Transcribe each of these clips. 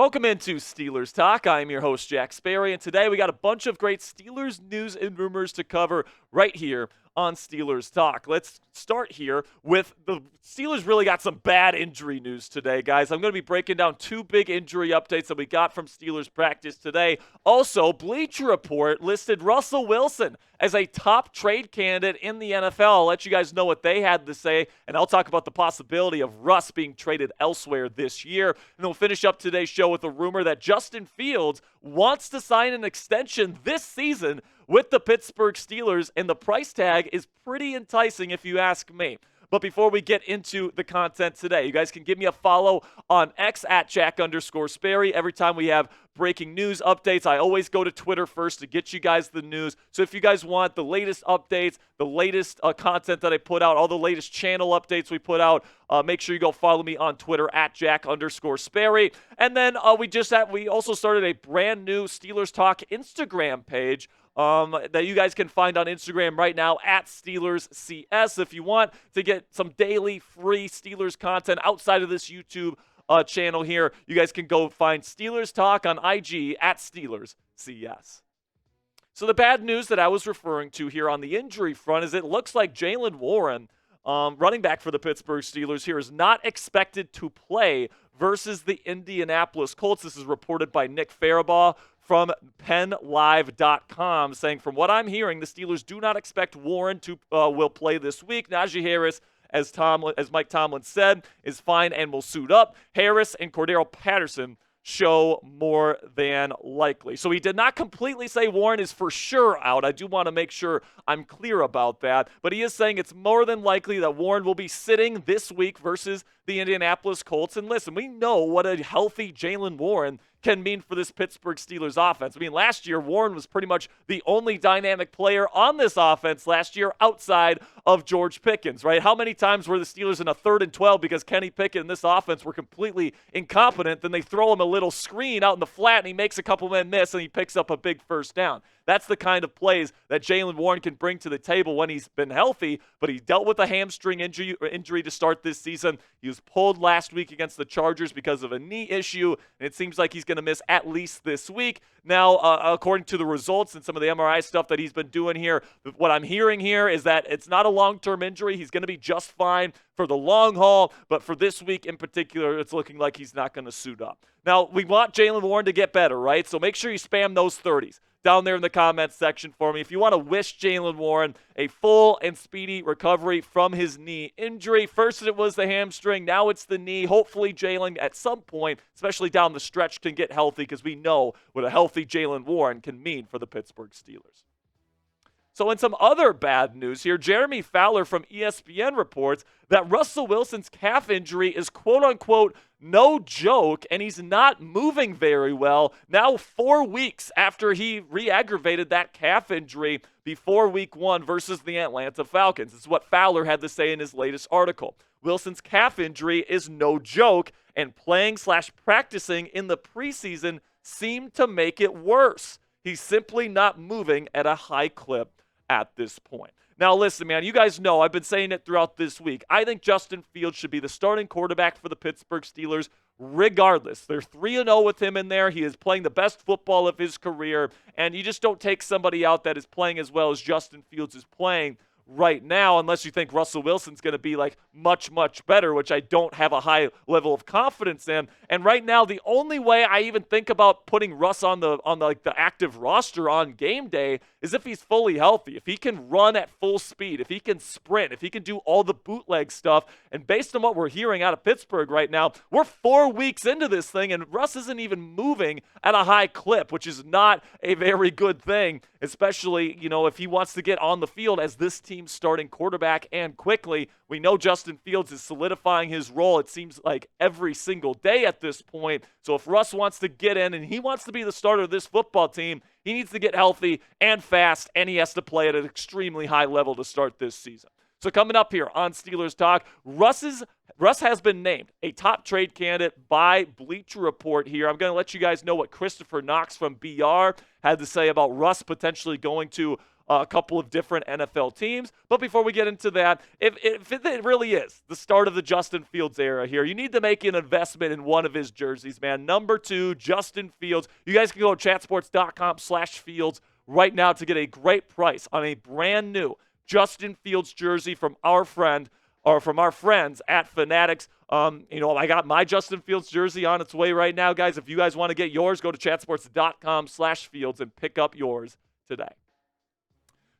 Welcome into Steelers Talk. I'm your host, Jack Sperry, and today we got a bunch of great Steelers news and rumors to cover right here on Steelers Talk. Let's start here with the Steelers really got some bad injury news today, guys. I'm going to be breaking down two big injury updates that we got from Steelers practice today. Also, Bleacher Report listed Russell Wilson as a top trade candidate in the NFL. I'll let you guys know what they had to say, and I'll talk about the possibility of Russ being traded elsewhere this year. And then we'll finish up today's show with a rumor that Justin Fields wants to sign an extension this season with the Pittsburgh Steelers, and the price tag is pretty enticing if you ask me. But before we get into the content today, you guys can give me a follow on X at Jack_Sperry. Every time we have breaking news updates, I always go to Twitter first to get you guys the news. So if you guys want the latest updates, the latest content that I put out, all the latest channel updates we put out, make sure you go follow me on Twitter at Jack_Sperry. And then we also started a brand new Steelers Talk Instagram page that you guys can find on Instagram right now at SteelersCS. If you want to get some daily free Steelers content outside of this YouTube channel here, you guys can go find Steelers Talk on IG at SteelersCS. So the bad news that I was referring to here on the injury front is it looks like Jaylen Warren, running back for the Pittsburgh Steelers here, is not expected to play versus the Indianapolis Colts. This is reported by Nick Farabaugh from PennLive.com, saying, from what I'm hearing, the Steelers do not expect Warren to will play this week. Najee Harris, as Mike Tomlin said, is fine and will suit up. Harris and Cordero Patterson show more than likely. So he did not completely say Warren is for sure out. I do want to make sure I'm clear about that. But he is saying it's more than likely that Warren will be sitting this week versus the Indianapolis Colts. And listen, we know what a healthy Jaylen Warren can mean for this Pittsburgh Steelers offense. I mean, last year, Warren was pretty much the only dynamic player on this offense last year outside of George Pickens, right? How many times were the Steelers in a 3rd and 12 because Kenny Pickett and this offense were completely incompetent? Then they throw him a little screen out in the flat, and he makes a couple men miss, and he picks up a big first down. That's the kind of plays that Jaylen Warren can bring to the table when he's been healthy, but he dealt with a hamstring injury to start this season. He was pulled last week against the Chargers because of a knee issue, and it seems like he's going to miss at least this week. Now, according to the results and some of the MRI stuff that he's been doing here, what I'm hearing here is that it's not a long-term injury. He's going to be just fine for the long haul, but for this week in particular, it's looking like he's not going to suit up. Now, we want Jaylen Warren to get better, right? So make sure you spam those 30s down there in the comments section for me. If you want to wish Jaylen Warren a full and speedy recovery from his knee injury. First it was the hamstring, now it's the knee. Hopefully Jaylen at some point, especially down the stretch, can get healthy, because we know what a healthy Jaylen Warren can mean for the Pittsburgh Steelers. So in some other bad news here, Jeremy Fowler from ESPN reports that Russell Wilson's calf injury is quote-unquote no joke, and he's not moving very well now 4 weeks after he re-aggravated that calf injury before week 1 versus the Atlanta Falcons. This is what Fowler had to say in his latest article. Wilson's calf injury is no joke, and playing/practicing in the preseason seemed to make it worse. He's simply not moving at a high clip at this point. Now, listen, man, you guys know I've been saying it throughout this week. I think Justin Fields should be the starting quarterback for the Pittsburgh Steelers regardless. They're 3-0 with him in there. He is playing the best football of his career, and you just don't take somebody out that is playing as well as Justin Fields is playing right now, unless you think Russell Wilson's going to be like much, much better, which I don't have a high level of confidence in. And right now, the only way I even think about putting Russ on the active roster on game day is if he's fully healthy, if he can run at full speed, if he can sprint, if he can do all the bootleg stuff. And based on what we're hearing out of Pittsburgh right now, we're 4 weeks into this thing, and Russ isn't even moving at a high clip, which is not a very good thing, especially, if he wants to get on the field as this team's starting quarterback and quickly. We know Justin Fields is solidifying his role, it seems like, every single day at this point. So if Russ wants to get in and he wants to be the starter of this football team, he needs to get healthy and fast, and he has to play at an extremely high level to start this season. So coming up here on Steelers Talk, Russ has been named a top trade candidate by Bleacher Report here. I'm going to let you guys know what Christopher Knox from BR had to say about Russ potentially going to a couple of different NFL teams. But before we get into that, if it really is the start of the Justin Fields era here, you need to make an investment in one of his jerseys, man. Number 2, Justin Fields. You guys can go to chatsports.com/Fields right now to get a great price on a brand new Justin Fields jersey from our friends at Fanatics. I got my Justin Fields jersey on its way right now, guys. If you guys want to get yours, go to chatsports.com/Fields and pick up yours today.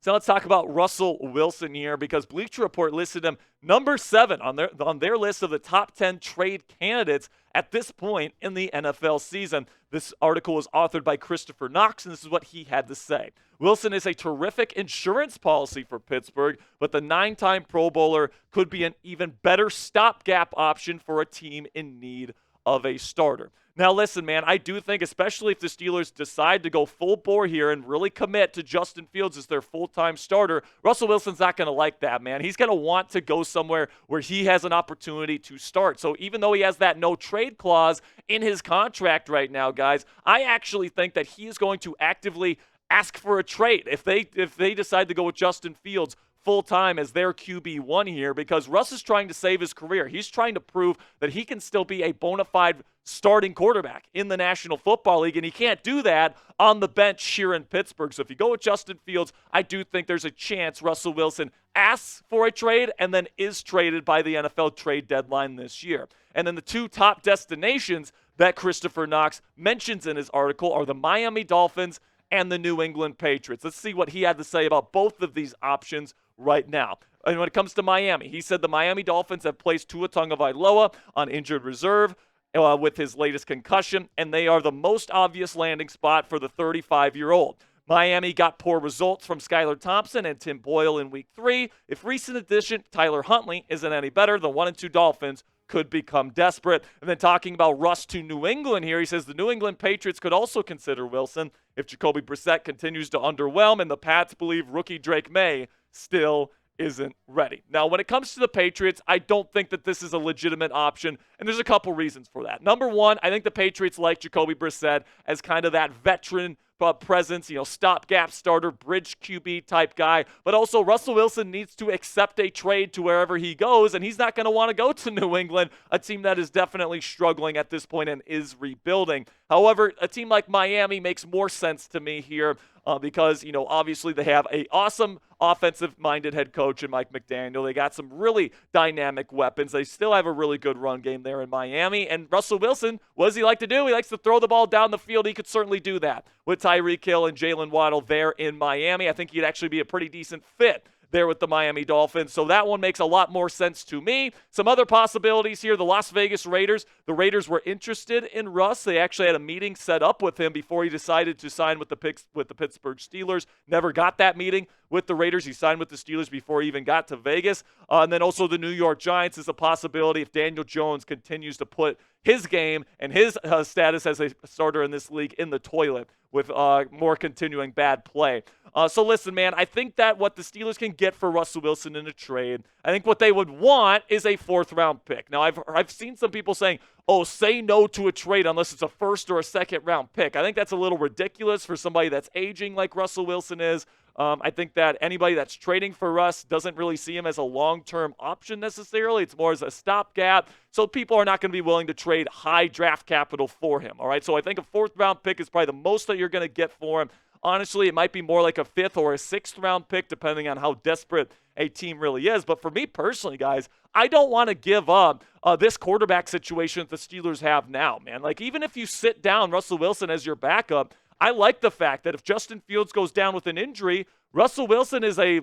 So let's talk about Russell Wilson here, because Bleacher Report listed him number 7 on their list of the top 10 trade candidates at this point in the NFL season. This article was authored by Christopher Knox, and this is what he had to say. Wilson is a terrific insurance policy for Pittsburgh, but the 9-time Pro Bowler could be an even better stopgap option for a team in need of a starter. Now, listen, man, I do think, especially if the Steelers decide to go full bore here and really commit to Justin Fields as their full-time starter, Russell Wilson's not going to like that, man. He's going to want to go somewhere where he has an opportunity to start. So even though he has that no-trade clause in his contract right now, guys, I actually think that he is going to actively ask for a trade if they decide to go with Justin Fields full-time as their QB1 here, because Russ is trying to save his career. He's trying to prove that he can still be a bona fide starting quarterback in the National Football League, and he can't do that on the bench here in Pittsburgh. So if you go with Justin Fields, I do think there's a chance Russell Wilson asks for a trade and then is traded by the NFL trade deadline this year. And then the 2 top destinations that Christopher Knox mentions in his article are the Miami Dolphins and the New England Patriots. Let's see what he had to say about both of these options right now. And when it comes to Miami, he said the Miami Dolphins have placed Tua Tagovailoa on injured reserve with his latest concussion, and they are the most obvious landing spot for the 35-year-old. Miami got poor results from Skylar Thompson and Tim Boyle in Week 3. If recent addition Tyler Huntley isn't any better, the 1-2 Dolphins could become desperate. And then talking about Russ to New England here, he says the New England Patriots could also consider Wilson if Jacoby Brissett continues to underwhelm, and the Pats believe rookie Drake May still isn't ready. Now, when it comes to the Patriots, I don't think that this is a legitimate option, and there's a couple reasons for that. Number 1, I think the Patriots like Jacoby Brissett as kind of that veteran presence, stopgap starter, bridge QB type guy. But also Russell Wilson needs to accept a trade to wherever he goes, and he's not going to want to go to New England, a team that is definitely struggling at this point and is rebuilding. However, a team like Miami makes more sense to me here because, obviously they have an awesome offensive-minded head coach in Mike McDaniel. They got some really dynamic weapons. They still have a really good run game there in Miami. And Russell Wilson, what does he like to do? He likes to throw the ball down the field. He could certainly do that with Tyreek Hill and Jaylen Waddle there in Miami. I think he'd actually be a pretty decent fit there with the Miami Dolphins. So that one makes a lot more sense to me. Some other possibilities here. The Las Vegas Raiders. The Raiders were interested in Russ. They actually had a meeting set up with him before he decided to sign with the Pittsburgh Steelers. Never got that meeting with the Raiders. He signed with the Steelers before he even got to Vegas. And then also the New York Giants is a possibility if Daniel Jones continues to put his game and his status as a starter in this league in the toilet with more continuing bad play. So listen, man, I think that what the Steelers can get for Russell Wilson in a trade, I think what they would want is a 4th-round pick. Now, I've seen some people saying, say no to a trade unless it's a 1st or a 2nd-round pick. I think that's a little ridiculous for somebody that's aging like Russell Wilson is. I think that anybody that's trading for Russ doesn't really see him as a long-term option necessarily. It's more as a stopgap. So people are not going to be willing to trade high draft capital for him. All right. So I think a 4th-round pick is probably the most that you're going to get for him. Honestly, it might be more like a 5th or a 6th-round pick, depending on how desperate a team really is. But for me personally, guys, I don't want to give up this quarterback situation that the Steelers have now, man. Like, even if you sit down Russell Wilson as your backup, I like the fact that if Justin Fields goes down with an injury, Russell Wilson is a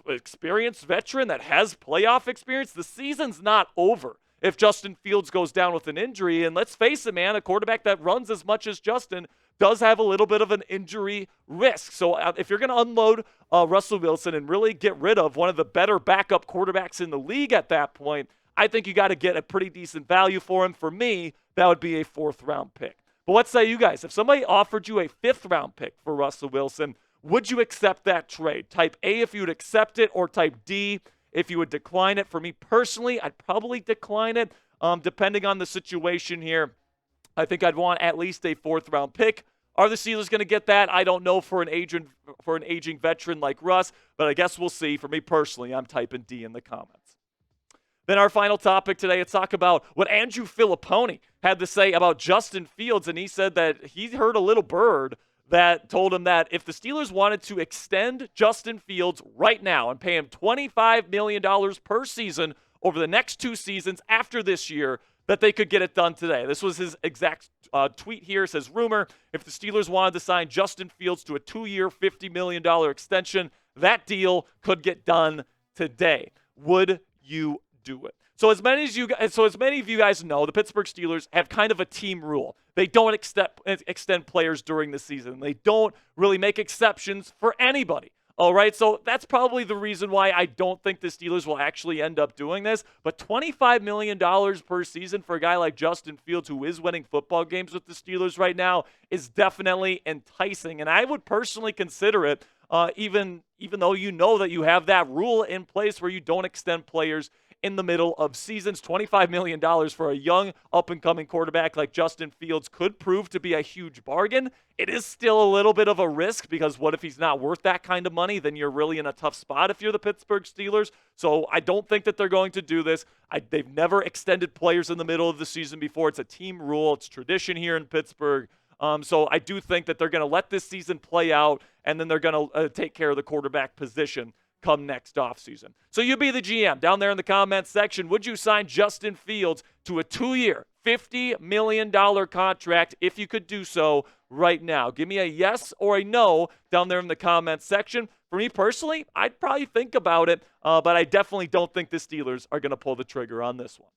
experienced veteran that has playoff experience. The season's not over if Justin Fields goes down with an injury. And let's face it, man, a quarterback that runs as much as Justin does have a little bit of an injury risk. So if you're going to unload Russell Wilson and really get rid of one of the better backup quarterbacks in the league at that point, I think you got to get a pretty decent value for him. For me, that would be a 4th-round pick. But what say you guys? If somebody offered you a 5th-round pick for Russell Wilson, would you accept that trade? Type A if you would accept it, or type D if you would decline it. For me personally, I'd probably decline it, depending on the situation here. I think I'd want at least a 4th-round pick Are the Steelers going to get that? I don't know for an aging veteran like Russ, but I guess we'll see. For me personally, I'm typing D in the comments. Then our final topic today, let's talk about what Andrew Filipponi had to say about Justin Fields, and he said that he heard a little bird that told him that if the Steelers wanted to extend Justin Fields right now and pay him $25 million per season over the next 2 seasons after this year, that they could get it done today. This was his exact tweet here. It says, rumor, if the Steelers wanted to sign Justin Fields to a 2-year, $50 million extension, that deal could get done today. Would you do it? So as many of you guys know, the Pittsburgh Steelers have kind of a team rule. They don't extend players during the season. They don't really make exceptions for anybody. All right, so that's probably the reason why I don't think the Steelers will actually end up doing this. But $25 million per season for a guy like Justin Fields, who is winning football games with the Steelers right now, is definitely enticing. And I would personally consider it, even though you know that you have that rule in place where you don't extend players in the middle of seasons. $25 million for a young, up-and-coming quarterback like Justin Fields could prove to be a huge bargain. It is still a little bit of a risk because what if he's not worth that kind of money? Then you're really in a tough spot if you're the Pittsburgh Steelers. So I don't think that they're going to do this. They've never extended players in the middle of the season before. It's a team rule. It's tradition here in Pittsburgh. So I do think that they're going to let this season play out, and then they're going to take care of the quarterback position come next offseason. So you be the GM down there in the comments section. Would you sign Justin Fields to a 2-year, $50 million contract if you could do so right now? Give me a yes or a no down there in the comments section. For me personally, I'd probably think about it, but I definitely don't think the Steelers are going to pull the trigger on this one.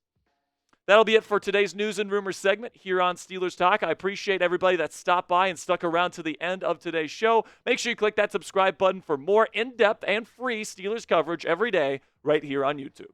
That'll be it for today's News and Rumors segment here on Steelers Talk. I appreciate everybody that stopped by and stuck around to the end of today's show. Make sure you click that subscribe button for more in-depth and free Steelers coverage every day right here on YouTube.